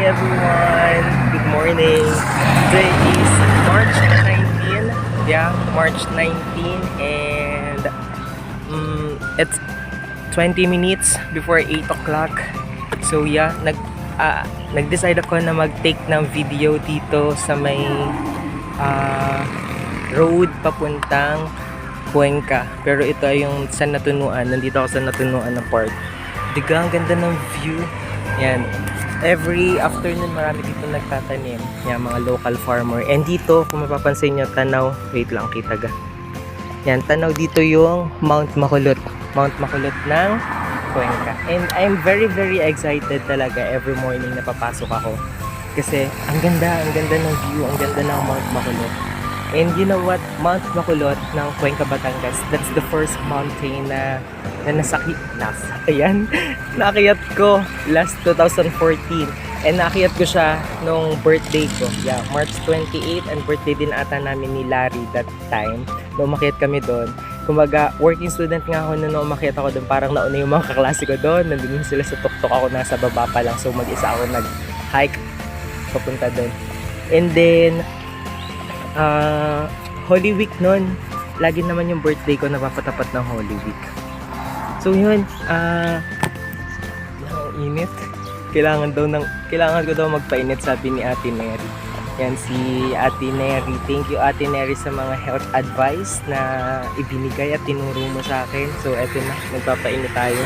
everyone! Good morning! Today is March 19. Yeah, March 19 and it's 20 minutes before 8 o'clock. So yeah, nag-decide ako na mag-take ng video dito sa may road papuntang Cuenca. Pero ito ay yung sa Natunuan. Nandito ako sa Natunuan na park. Diga, ang ganda ng view. Yan. Every afternoon marami dito nagtatanim. Yan, mga local farmer. And dito, kung mapapansin nyo, tanaw. Wait lang, kita ga. Yan, tanaw dito yung Mount Makulot. Mount Makulot ng Cuenca. And I'm very excited talaga every morning na papasok ako. Kasi ang ganda ng view, ang ganda ng Mount Makulot. And you know what? Mount Makulot ng Cuenca, Batangas, that's the first mountain na nakakiyat ko last 2014. And nakakiyat ko siya nung birthday ko. Yeah, March 28 and birthday din ata namin ni Larry that time. Nung umakyat kami doon. Kumbaga, working student nga ako nung umakyat ako doon. Parang nauna yung mga kaklase ko doon. Nandun sila sa tuktok, ako nasa baba pa lang. So mag-isa ako nag-hike papunta doon. And then Holy Week nun, lagi naman yung birthday ko napapatapat ng Holy Week. So yun, init. Kailangan ko daw magpainit, sabi ni Ate Neri. Yan si Ate Neri. Thank you Ate Neri sa mga health advice na ibinigay at tinuro mo sa akin. So eto na, magpapainit tayo.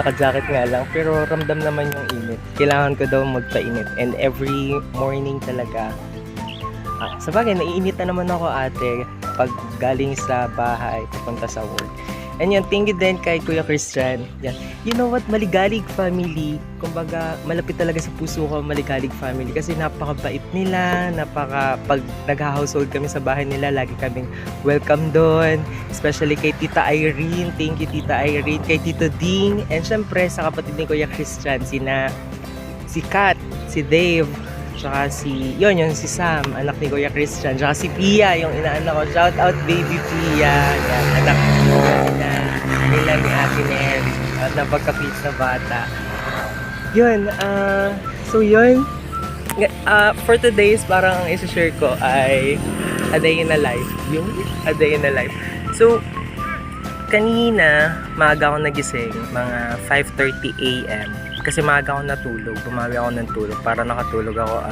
Naka-jacket nga lang, pero ramdam naman yung init. Kailangan ko daw magpainit. And every morning talaga, sa bagay, naiinit na naman ako ate pag galing sa bahay, papunta sa work. And yan, thank you din kay Kuya Christian. Yan. You know what, Maligalig family, kumbaga, malapit talaga sa puso ko, Maligalig family. Kasi napakabait nila, pag nag-household kami sa bahay nila, lagi kaming welcome doon. Especially kay Tita Irene, thank you Tita Irene, kay Tito Ding, and syempre sa kapatid ni Kuya Christian, si Kat, si Dave, tsaka si Sam, anak ni Kuya Christian, tsaka si Pia, yung inaanak ko. Shout out baby Pia, yan, anak nila ni Ate Neri, at napagka-peach na bata. Yun, so yun, for today's parang ang isa-share ko ay a day in a life. Yung a day in a life. So, kanina, maaga ako nagising, mga 5:30 AM. Kasi maaga ako natulog, bumawi ako ng tulog para nakatulog ako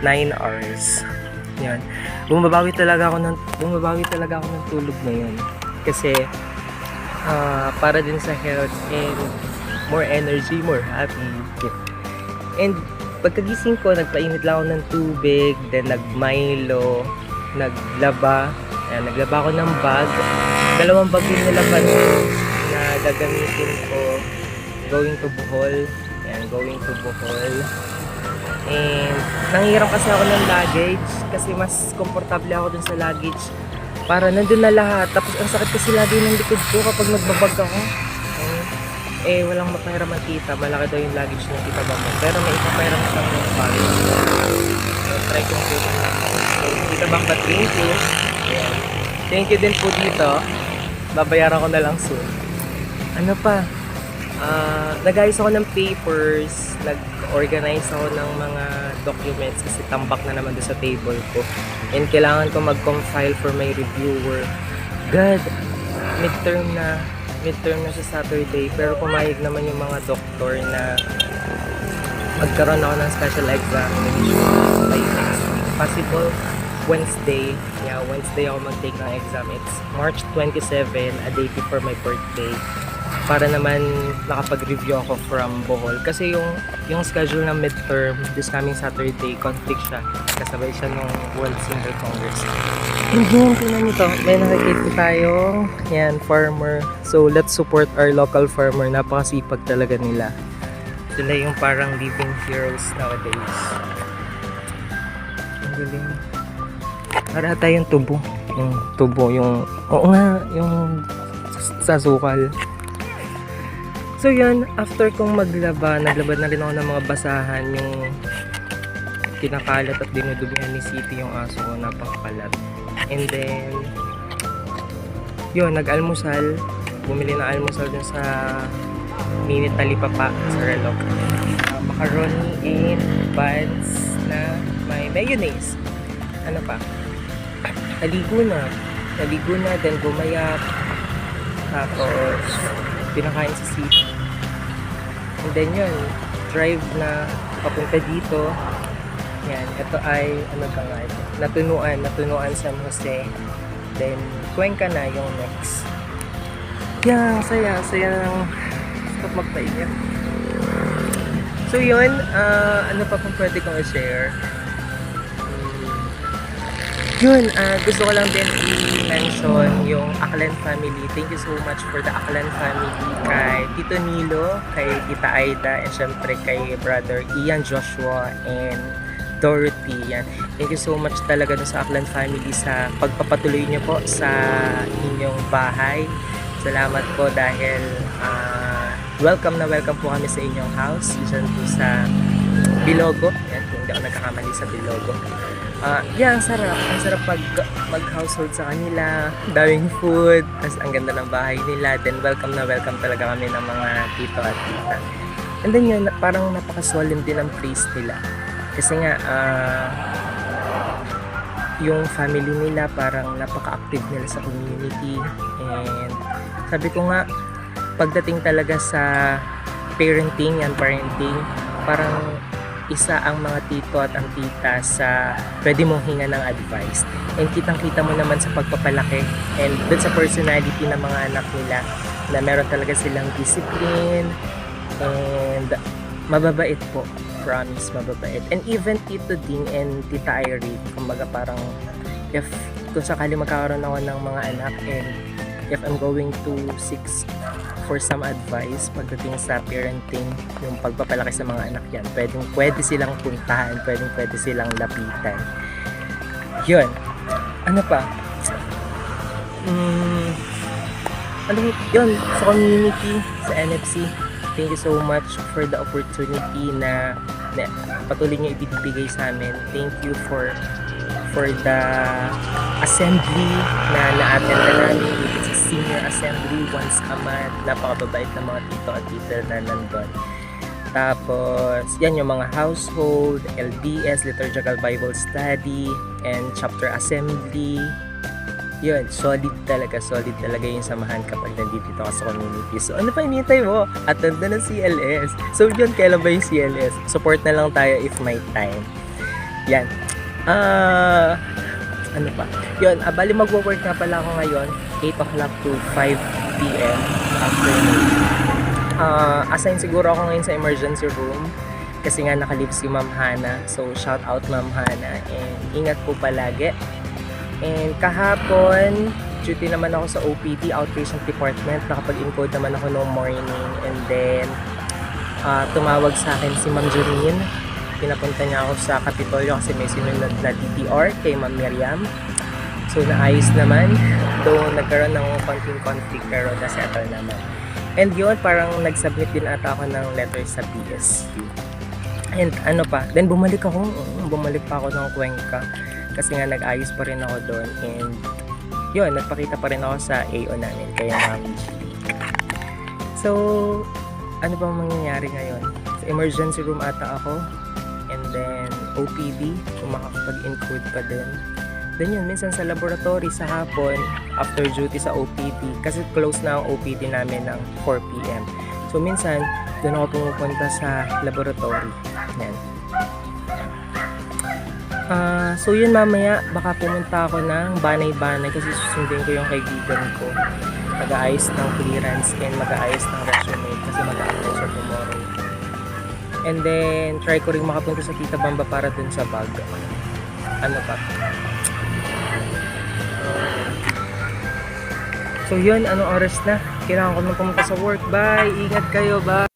9 hours. Yan. Bumabawi talaga ako ng tulog na yun. Kasi para din sa health and more energy, more happy. And pagkagising ko, nagpainit lang ako ng tubig, then nagmilo, naglaba. Ayan, naglaba ako ng bag. 2 bag yung nilaban na gagamitin ko going to Bohol. Ayan, going to Bohol. And nanghiram kasi ako ng luggage kasi mas komportable ako dun sa luggage. Para nandun na lahat. Tapos ang sakit kasi lagi ng likod ko kapag nagbabag ako. Walang mapahiram ang tita. Malaki daw yung luggage ng tita Bambang. Pero may ipapahiram sa mga bag. Try kong tita. Tita Bambang, thank you. Ayan. Thank you din po dito. Babayaran ko na lang soon. Ano pa? Nag-ayos ako ng papers, nag-organize ako ng mga documents kasi tambak na naman doon sa table ko. And kailangan ko mag-compile for my reviewer. God, midterm na sa Saturday, pero pumayag naman yung mga doktor na magkaroon ako ng special examination by next week. Possible Wednesday. Yeah, Wednesday ako mag-take ng exam. It's March 27, a day before my birthday. Para naman nakapag-review ako from Bohol. Kasi yung schedule ng midterm this coming Saturday, conflict siya. Kasabay siya nung World Singer Congress. And yun, tingnan nito. May nakikita tayo. Yan, farmer. So, let's support our local farmer. Napakasipag talaga nila. Sila yung parang living heroes nowadays. Ang galing. Para tayong tubo. Yung tubo, oo nga, yung sasukal. So yan, after kong naglaba na rin ako ng mga basahan, yung kinakalat at dinudumihan ni City yung aso ko, napakakalat. And then, yun, nag-almusal. Bumili ng almusal dun sa Mini Talipapa sa Relok. macaroni and buns na may mayonnaise. Ano pa? Naligo na, then gumayap. Tapos, pinakain sa city. And then yun, drive na papunta dito. Yan, ito ay, ano ka nga ito? Natunuan San Jose. Then, Cuenca na yung next. Yan, saya ng stop magpaingat. So yun, ano pa pang pwede kong i-share? Yun, gusto ko lang din i-mention yung Aklan family. Thank you so much for the Aklan family kay Tito Nilo, kay Tita Aida, and syempre kay Brother Ian Joshua and Dorothy. Yan. Thank you so much talaga dun sa Aklan family sa pagpapatuloy niyo po sa inyong bahay. Salamat po dahil welcome po kami sa inyong house. Diyan po sa Bilogo. Yan, kung hindi ako nagkakamali sa Bilogo. Ang sarap. Ang sarap mag-household sa kanila. Daming food. Tapos ang ganda ng bahay nila. Then welcome talaga kami ng mga tito at tita. And then yun, parang napakaswalim din ang place nila. Kasi nga, yung family nila parang napaka-active nila sa community. And sabi ko nga, pagdating talaga sa parenting, parang isa ang mga tito at ang tita sa pwede mong hinga ng advice. And kitang-kita mo naman sa pagpapalaki and dun sa personality ng mga anak nila na meron talaga silang discipline and mababait po. Promise, mababait. And even Tito Ding and Tita Irene, kumbaga parang kung sakali magkakaroon ako ng mga anak and if I'm going to seek for some advice pagdating sa parenting, yung pagpapalaki sa mga anak yan, pwede silang puntahan, pwede silang lapitan. Yun. Ano pa? Yun, sa community, sa NFC, thank you so much for the opportunity na patuloy nyo ibibigay sa amin. Thank you for the assembly na na-attend na namin. It's a senior assembly once a month. Napakababait ng mga tito at tita na nandun. Tapos, yan yung mga household, LBS, Liturgical Bible Study, and chapter assembly. Yun, solid talaga yung samahan kapag nandito ka sa community. So, ano pa hinihintay mo? Attend na ng CLS. So, yun, kailan ba yung CLS? Support na lang tayo if may time. Yan. Ano pa? Yun, bali magwo-work na pala ako ngayon, 8 o'clock to 5 p.m. afternoon. Assign siguro ako ngayon sa emergency room kasi nga naka-leave si Ma'am Hana. So, shout out Ma'am Hana and ingat po palagi. And kahapon, duty naman ako sa OPD, Outpatient Department. Nakapag-encode naman ako no morning. And then, tumawag sa akin si Ma'am Joreen. Pinapunta niya ako sa Kapitolyo kasi may sinunod na DTR kay Ma'am Miriam. So, naayos naman. Though, nagkaroon ng konting conflict pero nasettle naman. And yun, parang nag-submit din ata ako ng letter sa PSU. And ano pa, then bumalik pa ako ng Cuenca. Kasi nga nag-ayos pa rin ako doon and yun, nagpakita pa rin ako sa AO namin kaya Mami G. So, ano ba mangyayari ngayon? Sa emergency room ata ako and then OPD, kung makakapag-encode pa din. Then yun, minsan sa laboratory sa hapon, after duty sa OPD, kasi close na ang OPD namin ng 4 p.m. So minsan, doon ako pumupunta sa laboratory. Yan. So yun, mamaya baka pumunta ako ng Banay-Banay kasi susundin ko yung kaibigan ko. Mag-aayos ng clearance and mag-aayos ng resume kasi mag-apply siya tomorrow. And then try ko rin makapunta sa Tita Bamba para dun sa bag. Ano pa? So yun, anong oras na? Kailangan ko nang pumunta sa work. Bye! Ingat kayo, bye!